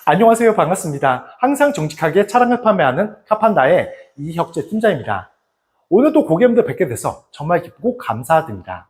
안녕하세요. 반갑습니다. 항상 정직하게 차량을 판매하는 카판다의 이혁재 팀장입니다. 오늘도 고객님들 뵙게 돼서 정말 기쁘고 감사드립니다.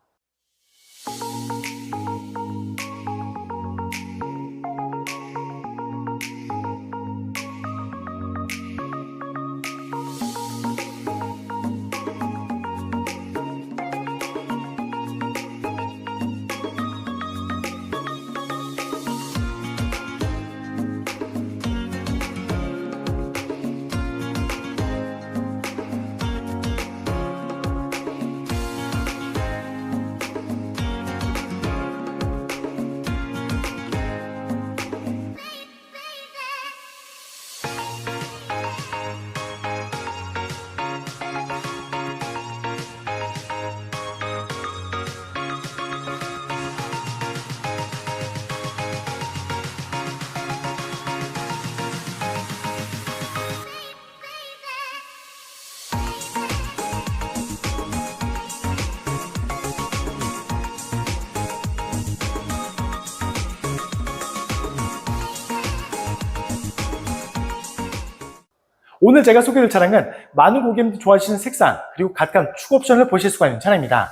오늘 제가 소개할 차량은 많은 고객님들이 좋아하시는 색상 그리고 각각 추구 옵션을 보실 수가 있는 차량입니다.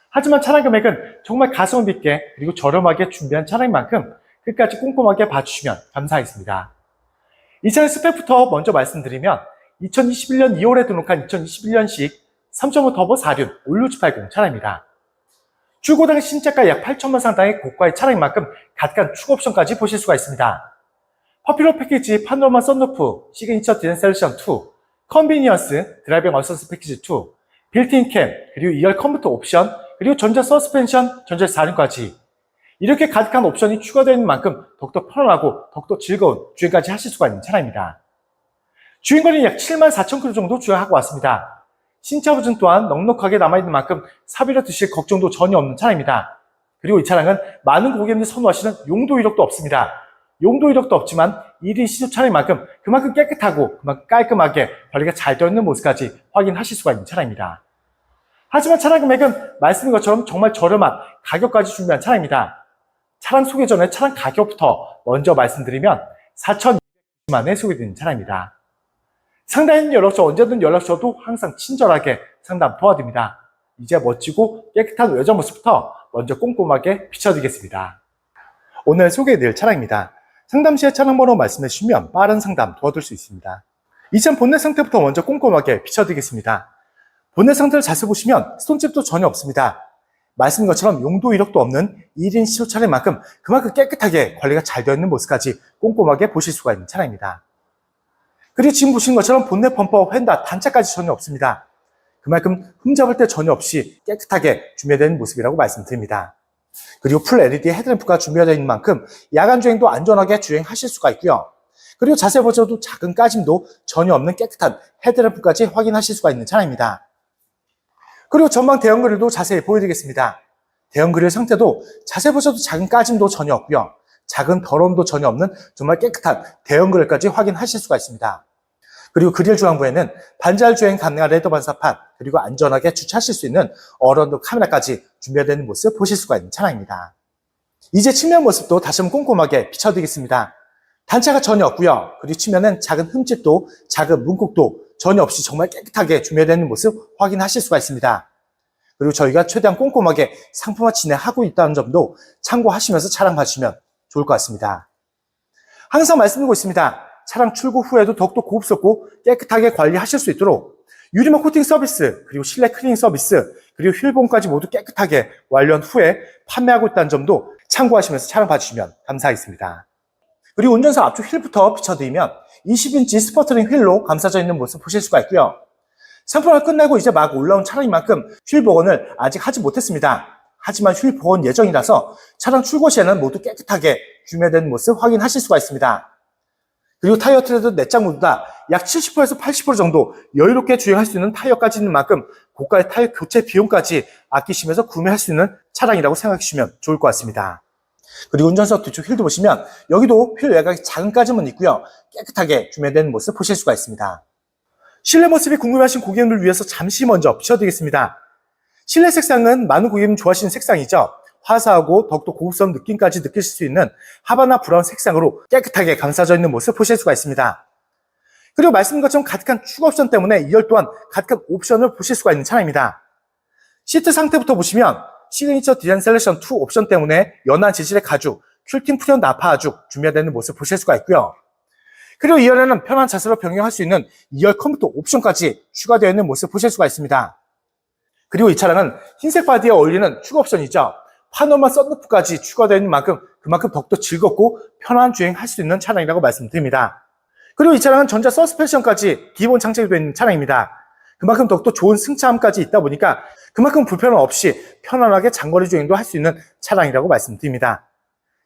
하지만 차량 금액은 정말 가성비 있게 그리고 저렴하게 준비한 차량인 만큼 끝까지 꼼꼼하게 봐주시면 감사하겠습니다. 이 차량 스펙부터 먼저 말씀드리면 2021년 2월에 등록한 2021년식 3.5 터보 4륜 올류780 차량입니다. 출고 당시 신차가 약 8천만 상당의 고가의 차량인 만큼 각각 추구 옵션까지 보실 수가 있습니다. 퍼퓰러 패키지 파노라마 썬루프, 시그니처 디자인 셀렉션 2, 컨비니언스, 드라이빙 어시스턴트 패키지 2, 빌트인 캠, 그리고 2열 컴퓨터 옵션, 그리고 전자 서스펜션, 전자 4륜까지 이렇게 가득한 옵션이 추가되어 있는 만큼 더욱더 편안하고 더욱더 즐거운 주행까지 하실 수가 있는 차량입니다. 주행거리는 약 74,000km 정도 주행하고 왔습니다. 신차 부진 또한 넉넉하게 남아있는 만큼 사비로 드실 걱정도 전혀 없는 차량입니다. 그리고 이 차량은 많은 고객님들이 선호하시는 용도 이력도 없습니다. 용도 이력도 없지만 1인 시속 차량인 만큼 그만큼 깨끗하고 그만큼 깔끔하게 관리가 잘 되어 있는 모습까지 확인하실 수가 있는 차량입니다. 하지만 차량 금액은 말씀드린 것처럼 정말 저렴한 가격까지 준비한 차량입니다. 차량 소개 전에 차량 가격부터 먼저 말씀드리면 4,290만원에 소개되는 차량입니다. 상담인 연락처 언제든 연락 주셔도 항상 친절하게 상담 도와드립니다. 이제 멋지고 깨끗한 외장 모습부터 먼저 꼼꼼하게 비춰드리겠습니다. 오늘 소개해드릴 차량입니다. 상담 시에 차량 번호 말씀해 주시면 빠른 상담 도와드릴 수 있습니다. 이 차량 본넷 상태부터 먼저 꼼꼼하게 비춰드리겠습니다. 본넷 상태를 자세히 보시면 스톤칩도 전혀 없습니다. 말씀드린 것처럼 용도 이력도 없는 1인 시속 차량인 만큼 그만큼 깨끗하게 관리가 잘 되어 있는 모습까지 꼼꼼하게 보실 수가 있는 차량입니다. 그리고 지금 보시는 것처럼 본넷 범퍼, 휀다, 단차까지 전혀 없습니다. 그만큼 흠잡을 때 전혀 없이 깨끗하게 준비되어 있는 모습이라고 말씀드립니다. 그리고 풀 LED 헤드램프가 준비되어 있는 만큼 야간 주행도 안전하게 주행하실 수가 있고요. 그리고 자세히 보셔도 작은 까짐도 전혀 없는 깨끗한 헤드램프까지 확인하실 수가 있는 차량입니다. 그리고 전방 대형 그릴도 자세히 보여드리겠습니다. 대형 그릴 상태도 자세히 보셔도 작은 까짐도 전혀 없고요. 작은 더러움도 전혀 없는 정말 깨끗한 대형 그릴까지 확인하실 수가 있습니다. 그리고 그릴 중앙부에는 반자율 주행 가능한 레더 반사판, 그리고 안전하게 주차하실 수 있는 어라운드 카메라까지 준비되어 있는 모습 보실 수가 있는 차량입니다. 이제 측면 모습도 다시 한번 꼼꼼하게 비춰드리겠습니다. 단차가 전혀 없고요. 그리고 측면은 작은 흠집도 작은 문콕도 전혀 없이 정말 깨끗하게 준비되어 있는 모습 확인하실 수가 있습니다. 그리고 저희가 최대한 꼼꼼하게 상품화 진행하고 있다는 점도 참고하시면서 차량 봐주시면 좋을 것 같습니다. 항상 말씀드리고 있습니다. 차량 출고 후에도 더욱더 고급스럽고 깨끗하게 관리하실 수 있도록 유리막 코팅 서비스, 그리고 실내 클리닝 서비스, 그리고 휠봉까지 모두 깨끗하게 완료한 후에 판매하고 있다는 점도 참고하시면서 차량 봐주시면 감사하겠습니다. 그리고 운전석 앞쪽 휠부터 비춰드리면 20인치 스포트링 휠로 감싸져 있는 모습 보실 수가 있고요. 상품화를 끝내고 이제 막 올라온 차량인 만큼 휠 복원을 아직 하지 못했습니다. 하지만 휠 복원 예정이라서 차량 출고 시에는 모두 깨끗하게 준비된 모습 확인하실 수가 있습니다. 그리고 타이어 트레드 4장 모두 다 약 70%에서 80% 정도 여유롭게 주행할 수 있는 타이어까지 있는 만큼 고가의 타이어 교체 비용까지 아끼시면서 구매할 수 있는 차량이라고 생각해 주시면 좋을 것 같습니다. 그리고 운전석 뒤쪽 휠도 보시면 여기도 휠 외곽에 작은 까짐은 있고요. 깨끗하게 준비된 모습 보실 수가 있습니다. 실내 모습이 궁금하신 고객님들 위해서 잠시 먼저 비춰드리겠습니다. 실내 색상은 많은 고객님 좋아하시는 색상이죠. 화사하고 더욱더 고급스러운 느낌까지 느끼실 수 있는 하바나 브라운 색상으로 깨끗하게 감싸져 있는 모습을 보실 수가 있습니다. 그리고 말씀드린 것처럼 가득한 추가 옵션 때문에 2열 또한 가득한 옵션을 보실 수가 있는 차량입니다. 시트 상태부터 보시면 시그니처 디자인 셀렉션 2 옵션 때문에 연한 재질의 가죽, 퀼팅 프리온 나파 가죽 준비되어 있는 모습을 보실 수가 있고요. 그리고 2열에는 편한 자세로 변경할 수 있는 2열 컴퓨터 옵션까지 추가되어 있는 모습을 보실 수가 있습니다. 그리고 이 차량은 흰색 바디에 어울리는 추가 옵션이죠. 파노마 썬루프까지 추가되어 있는 만큼 그만큼 더욱더 즐겁고 편한 주행할 수 있는 차량이라고 말씀드립니다. 그리고 이 차량은 전자 서스펜션까지 기본 장착이 되어 있는 차량입니다. 그만큼 더욱더 좋은 승차감까지 있다 보니까 그만큼 불편함 없이 편안하게 장거리 주행도 할 수 있는 차량이라고 말씀드립니다.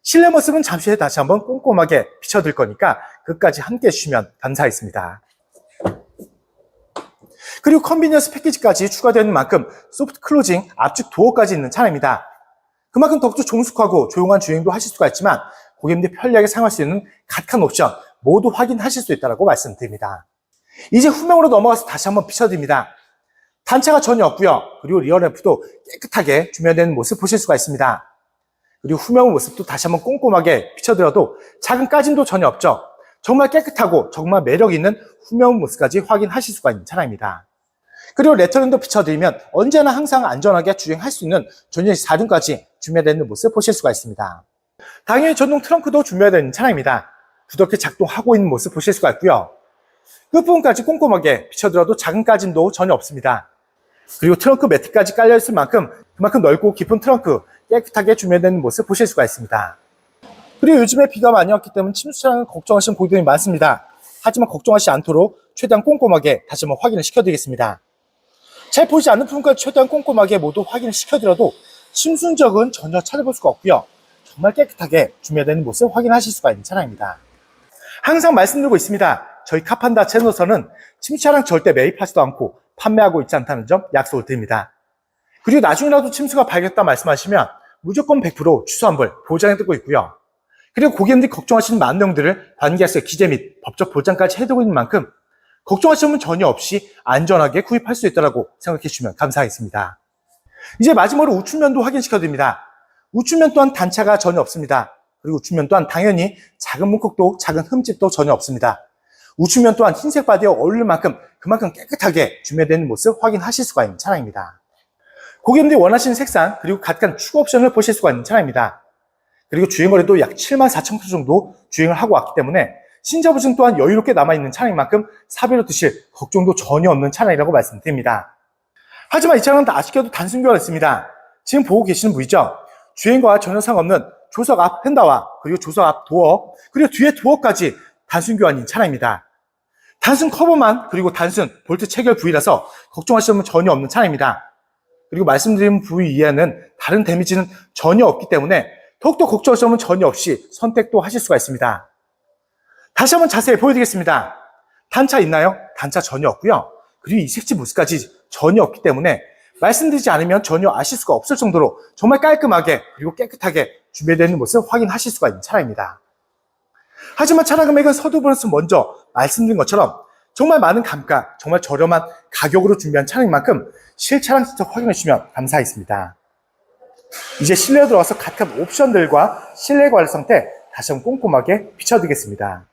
실내 모습은 잠시 후에 다시 한번 꼼꼼하게 비춰드릴 거니까 끝까지 함께 해주시면 감사하겠습니다. 그리고 컨비니언스 패키지까지 추가되어 있는 만큼 소프트 클로징 앞쪽 도어까지 있는 차량입니다. 그만큼 더욱더 종숙하고 조용한 주행도 하실 수가 있지만 고객님들이 편리하게 사용할 수 있는 가득한 옵션 모두 확인하실 수 있다고 말씀드립니다. 이제 후면으로 넘어가서 다시 한번 비춰드립니다. 단차가 전혀 없고요. 그리고 리어램프도 깨끗하게 조명되는 모습 보실 수가 있습니다. 그리고 후면 모습도 다시 한번 꼼꼼하게 비춰드려도 작은 까짐도 전혀 없죠. 정말 깨끗하고 정말 매력 있는 후면 모습까지 확인하실 수가 있는 차량입니다. 그리고 레터링도 비춰드리면 언제나 항상 안전하게 주행할 수 있는 전용 4륜까지 준비되어 있는 모습 보실 수가 있습니다. 당연히 전동 트렁크도 준비되어 있는 차량입니다. 부드럽게 작동하고 있는 모습 보실 수가 있고요. 끝부분까지 꼼꼼하게 비춰드려도 작은 까짐도 전혀 없습니다. 그리고 트렁크 매트까지 깔려있을 만큼 그만큼 넓고 깊은 트렁크 깨끗하게 준비되는 모습 보실 수가 있습니다. 그리고 요즘에 비가 많이 왔기 때문에 침수 차량을 걱정하시는 고객들이 많습니다. 하지만 걱정하지 않도록 최대한 꼼꼼하게 다시 한번 확인을 시켜드리겠습니다. 잘 보이지 않는 부분까지 최대한 꼼꼼하게 모두 확인을 시켜드려도 침수 흔적은 전혀 찾아볼 수가 없고요. 정말 깨끗하게 준비되는 모습 확인하실 수가 있는 차량입니다. 항상 말씀드리고 있습니다. 저희 카판다 채널에서는 침수 차량 절대 매입하지도 않고 판매하고 있지 않다는 점 약속을 드립니다. 그리고 나중이라도 침수가 발견했다 말씀하시면 무조건 100% 취소환불 보장해두고 있고요. 그리고 고객님들이 걱정하시는 많은 내용들을 관계자의 기재 및 법적 보장까지 해두고 있는 만큼 걱정하시는 분 전혀 없이 안전하게 구입할 수 있다고 생각해 주시면 감사하겠습니다. 이제 마지막으로 우측면도 확인시켜드립니다. 우측면 또한 단차가 전혀 없습니다. 그리고 우측면 또한 당연히 작은 문콕도 작은 흠집도 전혀 없습니다. 우측면 또한 흰색 바디에 어울릴 만큼 그만큼 깨끗하게 준비되는 모습 확인하실 수가 있는 차량입니다. 고객님들이 원하시는 색상 그리고 가득한 추가 옵션을 보실 수가 있는 차량입니다. 그리고 주행거리도 약 74,000km 정도 주행을 하고 왔기 때문에 신차 보증 또한 여유롭게 남아있는 차량인 만큼 사비로 드실 걱정도 전혀 없는 차량이라고 말씀드립니다. 하지만 이 차량은 아쉽게도 단순 교환을 했습니다. 지금 보고 계시는 부위죠. 주행과 전혀 상관없는 조석 앞 휀다와 그리고 조석 앞 도어 그리고 뒤에 도어까지 단순 교환인 차량입니다. 단순 커버만 그리고 단순 볼트 체결 부위라서 걱정하시는 분 전혀 없는 차량입니다. 그리고 말씀드린 부위 이외에는 다른 데미지는 전혀 없기 때문에 더욱더 걱정하시는 분 전혀 없이 선택도 하실 수가 있습니다. 다시 한번 자세히 보여드리겠습니다. 단차 있나요? 단차 전혀 없고요. 그리고 이 색지 모습까지 전혀 없기 때문에 말씀드리지 않으면 전혀 아실 수가 없을 정도로 정말 깔끔하게 그리고 깨끗하게 준비되어 있는 모습을 확인하실 수가 있는 차량입니다. 하지만 차량 금액은 서두번에서 먼저 말씀드린 것처럼 정말 많은 감가, 정말 저렴한 가격으로 준비한 차량인 만큼 실차량 직접 확인해 주시면 감사하겠습니다. 이제 실내로 들어와서 가득한 옵션들과 실내 관리 상태 다시 한번 꼼꼼하게 비춰드리겠습니다.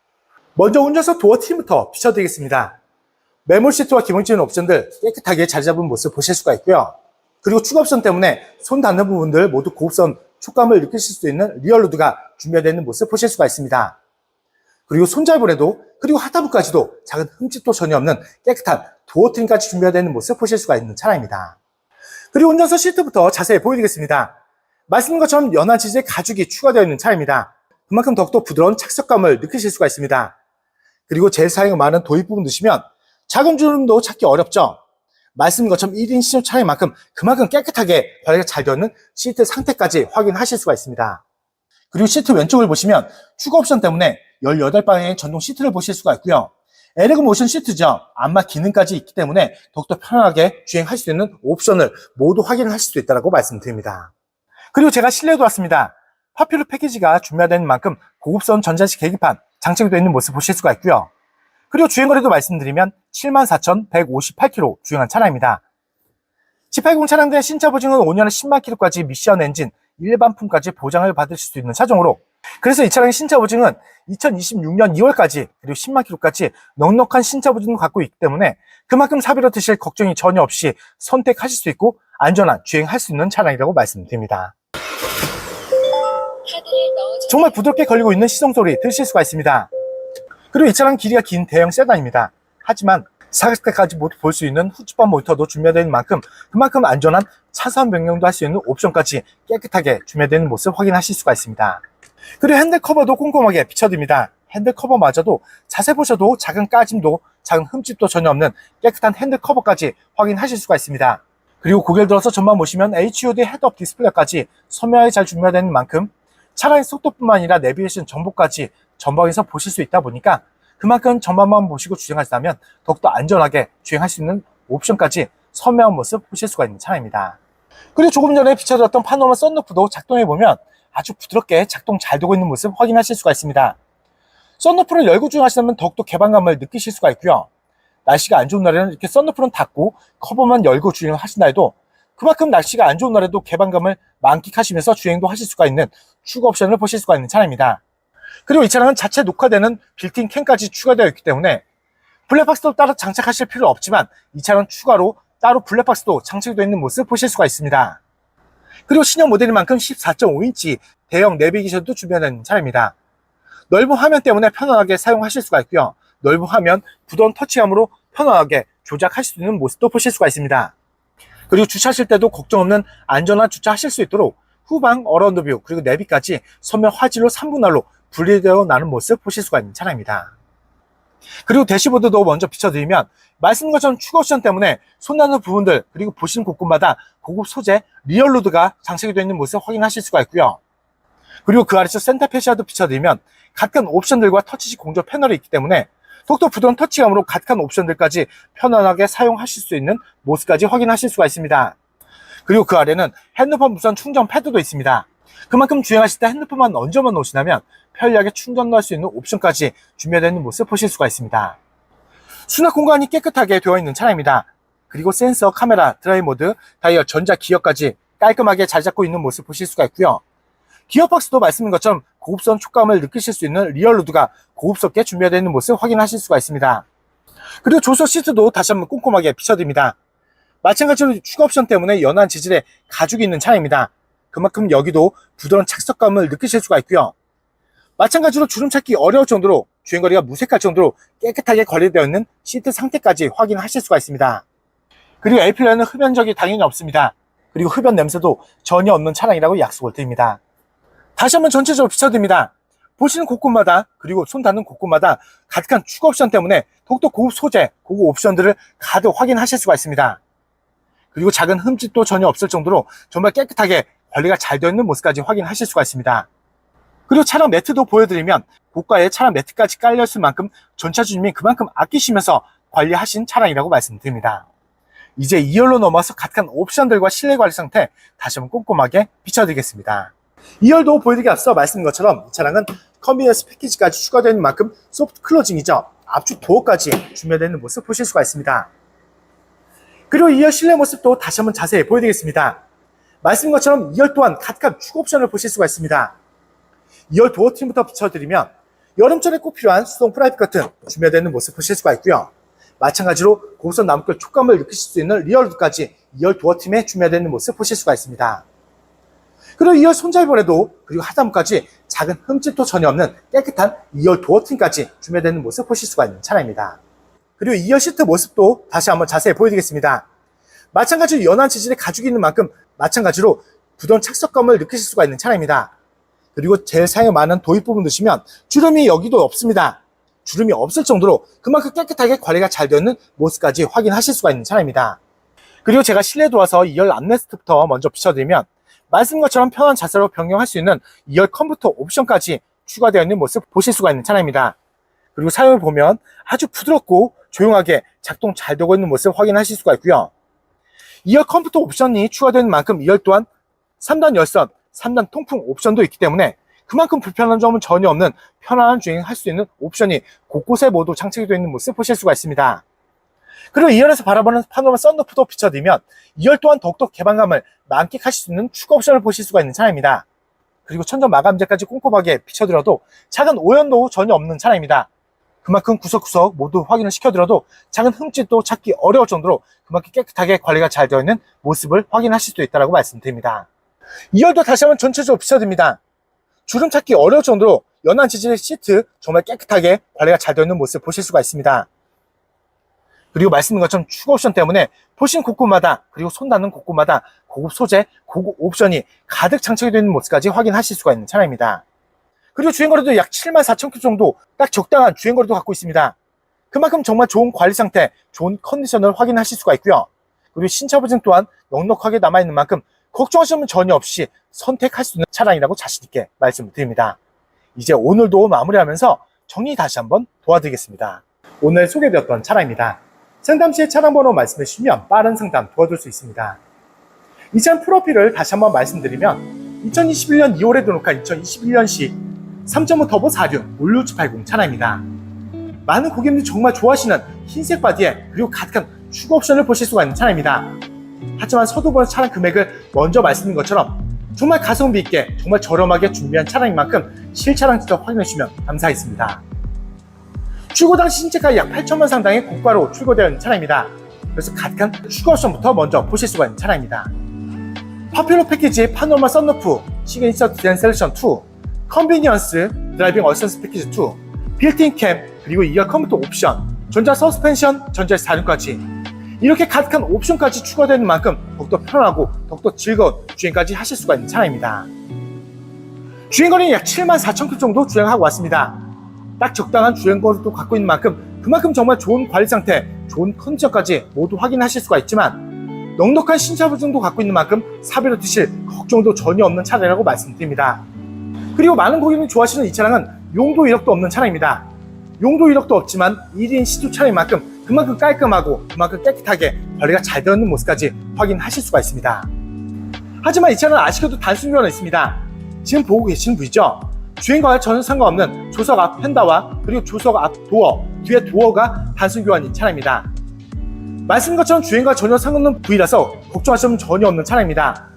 먼저 운전석 도어 트림부터 비춰드리겠습니다. 메모리 시트와 기본적인 옵션들 깨끗하게 자리 잡은 모습 보실 수가 있고요. 그리고 추가 옵션 때문에 손 닿는 부분들 모두 고급스러운 촉감을 느끼실 수 있는 리얼루드가 준비되어 있는 모습 보실 수가 있습니다. 그리고 손잡이에도 그리고 하단부까지도 작은 흠집도 전혀 없는 깨끗한 도어 트림까지 준비되어 있는 모습 보실 수가 있는 차량입니다. 그리고 운전석 시트부터 자세히 보여드리겠습니다. 말씀드린 것처럼 연한 재질의 가죽이 추가되어 있는 차량입니다. 그만큼 더욱더 부드러운 착석감을 느끼실 수가 있습니다. 그리고 제일 사용이 많은 도입 부분 드시면 작은 주름도 찾기 어렵죠. 말씀드린 것처럼 1인 신용 차량인 만큼 그만큼 깨끗하게 관리가 잘 되어 있는 시트 상태까지 확인하실 수가 있습니다. 그리고 시트 왼쪽을 보시면 추가 옵션 때문에 18방향의 전동 시트를 보실 수가 있고요. 에레그 모션 시트죠. 안마 기능까지 있기 때문에 더욱더 편안하게 주행할 수 있는 옵션을 모두 확인하실 수 있다고 말씀드립니다. 그리고 제가 실내에 들어왔습니다. 파퓰러 패키지가 준비되는 만큼 고급스러운 전자식 계기판 장착이 되어 있는 모습 보실 수가 있고요. 그리고 주행거리도 말씀드리면 74,158km 주행한 차량입니다. G80 차량들의 신차 보증은 5년에 10만 km까지 미션 엔진 일반품까지 보장을 받으실 수 있는 차종으로, 그래서 이 차량의 신차 보증은 2026년 2월까지 그리고 10만 킬로까지 넉넉한 신차 보증을 갖고 있기 때문에 그만큼 사비로 드실 걱정이 전혀 없이 선택하실 수 있고 안전한 주행할 수 있는 차량이라고 말씀드립니다. 정말 부드럽게 걸리고 있는 시동소리 들으실 수가 있습니다. 그리고 이 차량은 길이가 긴 대형 세단입니다. 하지만 사각대까지 모두 볼 수 있는 후측방 모니터도 준비되어 있는 만큼 그만큼 안전한 차선 변경도 할 수 있는 옵션까지 깨끗하게 준비되어 있는 모습 확인하실 수가 있습니다. 그리고 핸들 커버도 꼼꼼하게 비춰드립니다. 핸들 커버마저도 자세히 보셔도 작은 까짐도 작은 흠집도 전혀 없는 깨끗한 핸들 커버까지 확인하실 수가 있습니다. 그리고 고개를 들어서 전방 보시면 HUD 헤드업 디스플레이까지 선명하게 잘 준비되어 있는 만큼 차량의 속도뿐만 아니라 내비게이션 정보까지 전방에서 보실 수 있다 보니까 그만큼 전방만 보시고 주행하시다면 더욱더 안전하게 주행할 수 있는 옵션까지 선명한 모습 보실 수가 있는 차량입니다. 그리고 조금 전에 비춰드렸던 파노라마 썬루프도 작동해보면 아주 부드럽게 작동 잘 되고 있는 모습 확인하실 수가 있습니다. 썬루프를 열고 주행하시다면 더욱더 개방감을 느끼실 수가 있고요. 날씨가 안 좋은 날에는 이렇게 썬루프는 닫고 커버만 열고 주행을 하신다 해도 그만큼 날씨가 안 좋은 날에도 개방감을 만끽하시면서 주행도 하실 수가 있는 추가 옵션을 보실 수가 있는 차량입니다. 그리고 이 차량은 자체 녹화되는 빌트인 캠까지 추가되어 있기 때문에 블랙박스도 따로 장착하실 필요 없지만 이 차량은 추가로 따로 블랙박스도 장착되어 있는 모습 보실 수가 있습니다. 그리고 신형 모델인 만큼 14.5인치 대형 내비게이션도 준비되어 있는 차량입니다. 넓은 화면 때문에 편안하게 사용하실 수가 있고요. 넓은 화면, 부드러운 터치감으로 편안하게 조작할 수 있는 모습도 보실 수가 있습니다. 그리고 주차하실 때도 걱정 없는 안전한 주차하실 수 있도록 후방 어라운드 뷰 그리고 내비까지 선명 화질로 3분할로 분리되어 나는 모습 보실 수가 있는 차량입니다. 그리고 대시보드도 먼저 비춰드리면 말씀드린 것처럼 추가 옵션 때문에 손닿는 부분들 그리고 보시는 곳곳마다 고급 소재 리얼로드가 장착이 되어 있는 모습 확인하실 수가 있고요. 그리고 그 아래쪽 센터 패시아도 비춰드리면 각각 옵션들과 터치식 공조 패널이 있기 때문에 더욱더 부드러운 터치감으로 각각 옵션들까지 편안하게 사용하실 수 있는 모습까지 확인하실 수가 있습니다. 그리고 그 아래는 핸드폰 무선 충전 패드도 있습니다. 그만큼 주행하실 때 핸드폰만 얹어만 놓으시다면 편리하게 충전도 할 수 있는 옵션까지 준비되어 있는 모습 보실 수가 있습니다. 수납 공간이 깨끗하게 되어 있는 차량입니다. 그리고 센서, 카메라, 드라이브 모드, 다이얼, 전자 기어까지 깔끔하게 잘 잡고 있는 모습 보실 수가 있고요. 기어박스도 말씀드린 것처럼 고급스러운 촉감을 느끼실 수 있는 리얼로드가 고급스럽게 준비되어 있는 모습 확인하실 수가 있습니다. 그리고 조수석 시트도 다시 한번 꼼꼼하게 비춰드립니다. 마찬가지로 추가 옵션 때문에 연한 재질의 가죽이 있는 차량입니다. 그만큼 여기도 부드러운 착석감을 느끼실 수가 있고요. 마찬가지로 주름 찾기 어려울 정도로 주행거리가 무색할 정도로 깨끗하게 관리되어 있는 시트 상태까지 확인하실 수가 있습니다. 그리고 LP라는 흡연적이 당연히 없습니다. 그리고 흡연 냄새도 전혀 없는 차량이라고 약속을 드립니다. 다시 한번 전체적으로 비춰드립니다. 보시는 곳곳마다 그리고 손 닿는 곳곳마다 가득한 추가 옵션 때문에 더욱더 고급 소재, 고급 옵션들을 가득 확인하실 수가 있습니다. 그리고 작은 흠집도 전혀 없을 정도로 정말 깨끗하게 관리가 잘 되어 있는 모습까지 확인하실 수가 있습니다. 그리고 차량 매트도 보여드리면 고가의 차량 매트까지 깔려있을 만큼 전차주님이 그만큼 아끼시면서 관리하신 차량이라고 말씀드립니다. 이제 2열로 넘어서 가득한 옵션들과 실내 관리 상태 다시 한번 꼼꼼하게 비춰드리겠습니다. 2열도 보여드리기 앞서 말씀드린 것처럼 이 차량은 컨비니언스 패키지까지 추가되어 있는 만큼 소프트 클로징이죠. 앞쪽 도어까지 준비되어 있는 모습 보실 수가 있습니다. 그리고 2열 실내 모습도 다시 한번 자세히 보여드리겠습니다. 말씀드린 것처럼 2열 또한 가득한 추가 옵션을 보실 수가 있습니다. 2열 도어 트림부터 비춰드리면 여름철에 꼭 필요한 수동 프라이빗 커튼 준비되어 있는 모습 보실 수가 있고요. 마찬가지로 고급스러운 나무결 촉감을 느끼실 수 있는 리얼루드까지 2열 도어 트림에 준비되어 있는 모습 보실 수가 있습니다. 그리고 2열 손잡이번에도 그리고 하단부까지 작은 흠집도 전혀 없는 깨끗한 2열 도어 트림까지 준비되어 있는 모습 보실 수가 있는 차량입니다. 그리고 2열 시트 모습도 다시 한번 자세히 보여드리겠습니다. 마찬가지로 연한 재질의 가죽이 있는 만큼 마찬가지로 부드러운 착석감을 느끼실 수가 있는 차량입니다. 그리고 제일 사용 많은 도입 부분 드시면 주름이 여기도 없습니다. 주름이 없을 정도로 그만큼 깨끗하게 관리가 잘 되어 있는 모습까지 확인하실 수가 있는 차량입니다. 그리고 제가 실내에 들어와서 2열 암레스트부터 먼저 비춰드리면 말씀드린 것처럼 편한 자세로 변경할 수 있는 2열 컴퓨터 옵션까지 추가되어 있는 모습 보실 수가 있는 차량입니다. 그리고 사용을 보면 아주 부드럽고 조용하게 작동 잘 되고 있는 모습 확인하실 수가 있고요. 2열 컴퓨터 옵션이 추가되는 만큼 2열 또한 3단 열선, 3단 통풍 옵션도 있기 때문에 그만큼 불편한 점은 전혀 없는 편안한 주행할 수 있는 옵션이 곳곳에 모두 장착이 되어 있는 모습 보실 수가 있습니다. 그리고 2열에서 바라보는 파노라마 썬루프도 비춰드리면 2열 또한 더욱더 개방감을 만끽하실 수 있는 추가 옵션을 보실 수가 있는 차량입니다. 그리고 천정 마감재까지 꼼꼼하게 비춰드려도 작은 오염도 전혀 없는 차량입니다. 그만큼 구석구석 모두 확인을 시켜드려도 작은 흠집도 찾기 어려울 정도로 그만큼 깨끗하게 관리가 잘 되어 있는 모습을 확인하실 수 있다고 말씀드립니다. 2열도 다시 한번 전체적으로 비춰드립니다. 주름 찾기 어려울 정도로 연한 재질의 시트 정말 깨끗하게 관리가 잘 되어 있는 모습을 보실 수가 있습니다. 그리고 말씀드린 것처럼 추가 옵션 때문에 보신 곳곳마다 그리고 손 닿는 곳곳마다 고급 소재, 고급 옵션이 가득 장착이 되어 있는 모습까지 확인하실 수가 있는 차량입니다. 그리고 주행거리도 약 74,000km 정도 딱 적당한 주행거리도 갖고 있습니다. 그만큼 정말 좋은 관리 상태, 좋은 컨디션을 확인하실 수가 있고요. 그리고 신차 보증 또한 넉넉하게 남아있는 만큼 걱정하시는 분 전혀 없이 선택할 수 있는 차량이라고 자신있게 말씀드립니다. 이제 오늘도 마무리하면서 정리 다시 한번 도와드리겠습니다. 오늘 소개되었던 차량입니다. 상담 시에 차량 번호 말씀해 주시면 빠른 상담 도와줄 수 있습니다. 이 차량 프로필을 다시 한번 말씀드리면 2021년 2월에 등록한 2021년식 3.5 터보 4륜 올류780 차량입니다. 많은 고객님들이 정말 좋아하시는 흰색 바디에 그리고 가득한 추가 옵션을 보실 수가 있는 차량입니다. 하지만 서두번 차량 금액을 먼저 말씀드린 것처럼 정말 가성비 있게 정말 저렴하게 준비한 차량인 만큼 실차량 직접 확인해 주시면 감사하겠습니다. 출고 당시 신차가 약 8천만 상당의 고가로 출고되어 있는 차량입니다. 그래서 가득한 추가 옵션부터 먼저 보실 수가 있는 차량입니다. 파퓰러 패키지 파노라마 썬루프, 시그니처 디자인 셀렉션 2, 컨비니언스 드라이빙 어시스턴스 패키지 2, 빌트인 캠, 그리고 2열 컴퓨터 옵션, 전자 서스펜션, 전자 사륜까지 이렇게 가득한 옵션까지 추가되는 만큼 더욱더 편하고 더욱더 즐거운 주행까지 하실 수가 있는 차량입니다. 주행거리는 약 74,000km 정도 주행하고 왔습니다. 딱 적당한 주행거리도 갖고 있는 만큼 그만큼 정말 좋은 관리 상태, 좋은 컨디션까지 모두 확인하실 수가 있지만 넉넉한 신차 보증도 갖고 있는 만큼 사비로 드실 걱정도 전혀 없는 차량이라고 말씀드립니다. 그리고 많은 고객님이 좋아하시는 이 차량은 용도 이력도 없는 차량입니다. 용도 이력도 없지만 1인 시주 차량인 만큼 그만큼 깔끔하고 그만큼 깨끗하게 관리가 잘 되어 있는 모습까지 확인하실 수가 있습니다. 하지만 이 차량은 아쉽게도 단순 교환이 있습니다. 지금 보고 계신 부위죠? 주행과 전혀 상관없는 조석 앞 펜다와 그리고 조석 앞 도어, 뒤에 도어가 단순 교환인 차량입니다. 말씀드린 것처럼 주행과 전혀 상관없는 부위라서 걱정하시면 전혀 없는 차량입니다.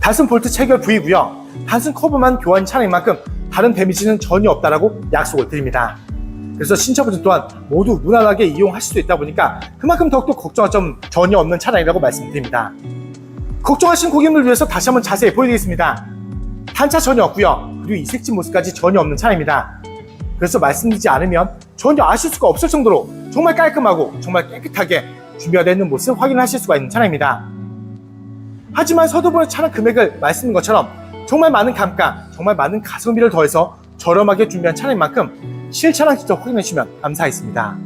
단순 볼트 체결 부위고요. 단순 커브만 교환인 차량인 만큼 다른 데미지는 전혀 없다라고 약속을 드립니다. 그래서 신차 보증 또한 모두 무난하게 이용하실 수 있다 보니까 그만큼 더욱더 걱정할 점 전혀 없는 차량이라고 말씀드립니다. 걱정하시는 고객님을 위해서 다시 한번 자세히 보여드리겠습니다. 단차 전혀 없고요. 그리고 이색진 모습까지 전혀 없는 차량입니다. 그래서 말씀드리지 않으면 전혀 아실 수가 없을 정도로 정말 깔끔하고 정말 깨끗하게 준비가 되어 있는 모습을 확인하실 수가 있는 차량입니다. 하지만 서두번의 차량 금액을 말씀드린 것처럼 정말 많은 감가, 정말 많은 가성비를 더해서 저렴하게 준비한 차량인 만큼 실차량 직접 확인해 주시면 감사하겠습니다.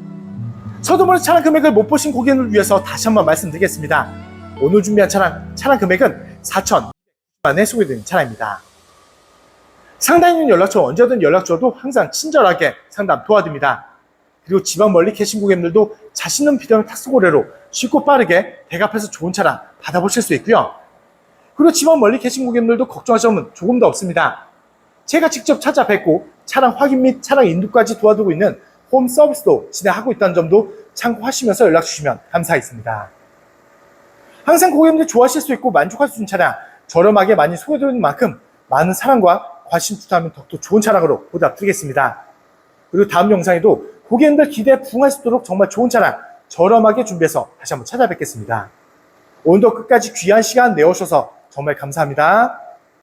서두번의 차량 금액을 못 보신 고객님을 위해서 다시 한번 말씀드리겠습니다. 오늘 준비한 차량 금액은 4,200만원에 소개되는 차량입니다. 상단에 있는 연락처 언제든 연락 주어도 항상 친절하게 상담 도와드립니다. 그리고 집안 멀리 계신 고객님들도 자신 있는 비대면 탁스 거래로 쉽고 빠르게 대갑해서 좋은 차량 받아보실 수 있고요. 그리고 집안 멀리 계신 고객님들도 걱정하실 점은 조금 더 없습니다. 제가 직접 찾아뵙고 차량 확인 및 차량 인도까지 도와주고 있는 홈 서비스도 진행하고 있다는 점도 참고하시면서 연락 주시면 감사하겠습니다. 항상 고객님들이 좋아하실 수 있고 만족할 수 있는 차량 저렴하게 많이 소개되는 만큼 많은 사랑과 관심 투자하면 더욱더 좋은 차량으로 보답드리겠습니다. 그리고 다음 영상에도 고객님들 기대에 부응할 수 있도록 정말 좋은 차량 저렴하게 준비해서 다시 한번 찾아뵙겠습니다. 오늘도 끝까지 귀한 시간 내어주셔서 정말 감사합니다.